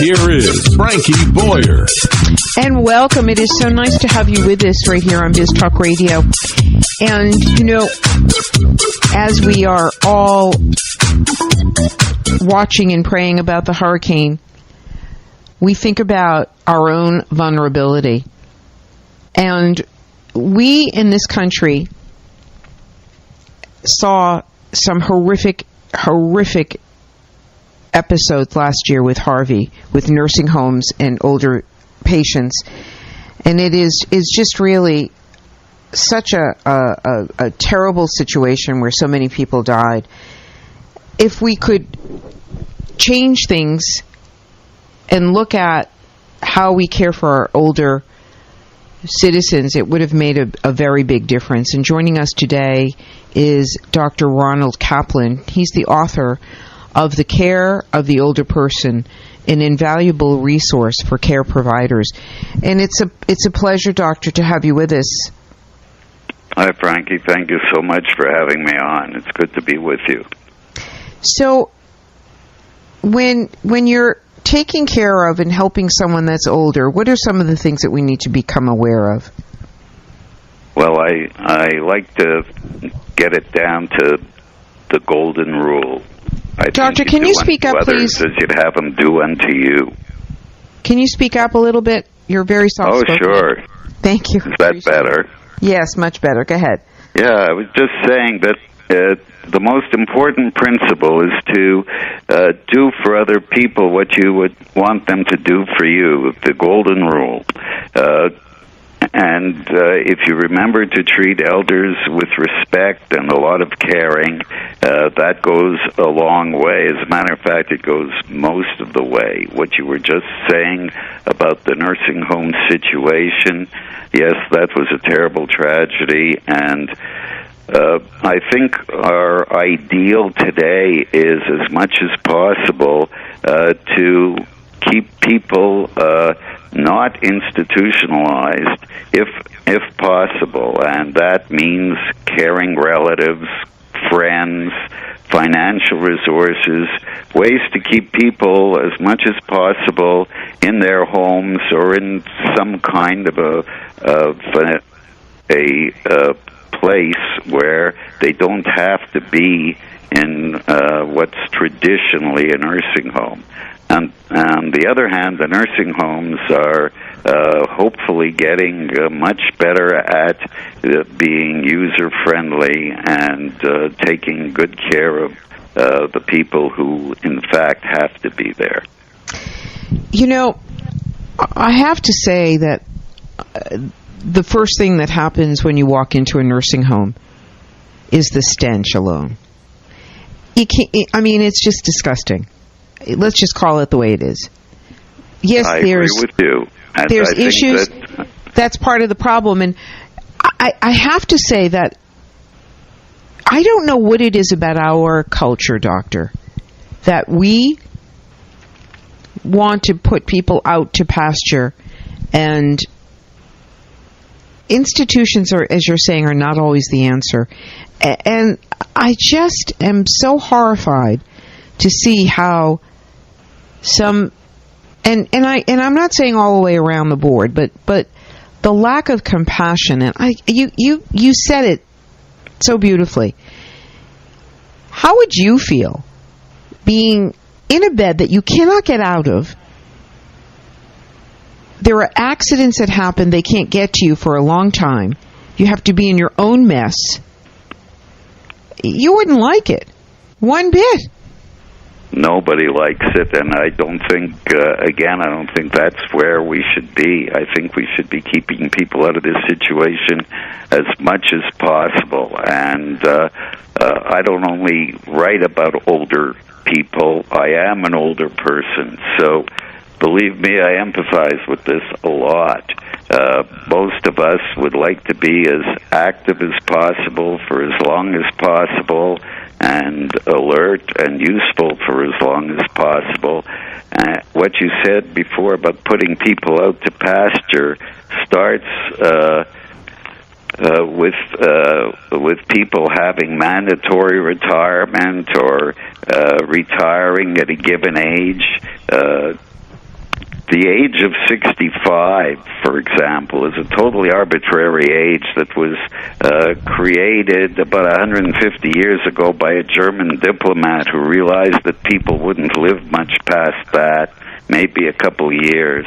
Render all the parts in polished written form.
here is Frankie Boyer. And welcome. It is so nice to have you with us right here on BizTalk Radio. And, you know, as we are all watching and praying about the hurricane, we think about our own vulnerability. And we in this country saw some horrific episodes last year with Harvey, with nursing homes and older patients. And it is just really such a terrible situation where so many people died. If we could change things and look at how we care for our older citizens, it would have made a very big difference. And joining us today is Dr. Ronald Kaplan. He's the author of The Care of the Older Person, an invaluable resource for care providers. And it's a pleasure, Doctor, to have you with us. Hi, Frankie. Thank you so much for having me on. It's good to be with you. So, when you're taking care of and helping someone that's older, what are some of the things that we need to become aware of? Well, I like to get it down to the golden rule. Doctor, can you speak up, please? As you'd have them do unto you. Can you speak up a little bit? You're very soft-spoken. Oh, sure. Thank you. Is that better? Yes, much better. Go ahead. Yeah, I was just saying that the most important principle is to do for other people what you would want them to do for you, the golden rule. And if you remember to treat elders with respect and a lot of caring, that goes a long way. As a matter of fact, it goes most of the way. What you were just saying about the nursing home situation, yes, that was a terrible tragedy, and I think our ideal today is, as much as possible, to keep people not institutionalized, if possible, and that means caring relatives, friends, financial resources, ways to keep people as much as possible in their homes or in some kind of a place where they don't have to be in what's traditionally a nursing home. And on the other hand, the nursing homes are hopefully getting much better at being user-friendly and taking good care of the people who, in fact, have to be there. You know, I have to say that the first thing that happens when you walk into a nursing home is the stench alone. It's just disgusting. Let's just call it the way it is. Yes, I agree with you. And there's issues. That's part of the problem. And I have to say that I don't know what it is about our culture, Doctor, that we want to put people out to pasture, and institutions are, as you're saying, are not always the answer. And I just am so horrified to see how some, and I'm not saying all the way around the board, but the lack of compassion, and you said it so beautifully. How would you feel being in a bed that you cannot get out of? There are accidents that happen, they can't get to you for a long time. You have to be in your own mess. You wouldn't like it one bit. Nobody likes it, and I don't think, I don't think that's where we should be. I think we should be keeping people out of this situation as much as possible. And I don't only write about older people, I am an older person, so believe me, I empathize with this a lot. Most of us would like to be as active as possible for as long as possible, and alert and useful for as long as possible. What you said before about putting people out to pasture starts with people having mandatory retirement or retiring at a given age. The age of 65, for example, is a totally arbitrary age that was created about 150 years ago by a German diplomat who realized that people wouldn't live much past that, maybe a couple of years.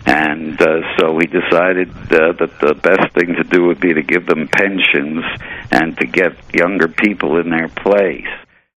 And so we decided that the best thing to do would be to give them pensions and to get younger people in their place.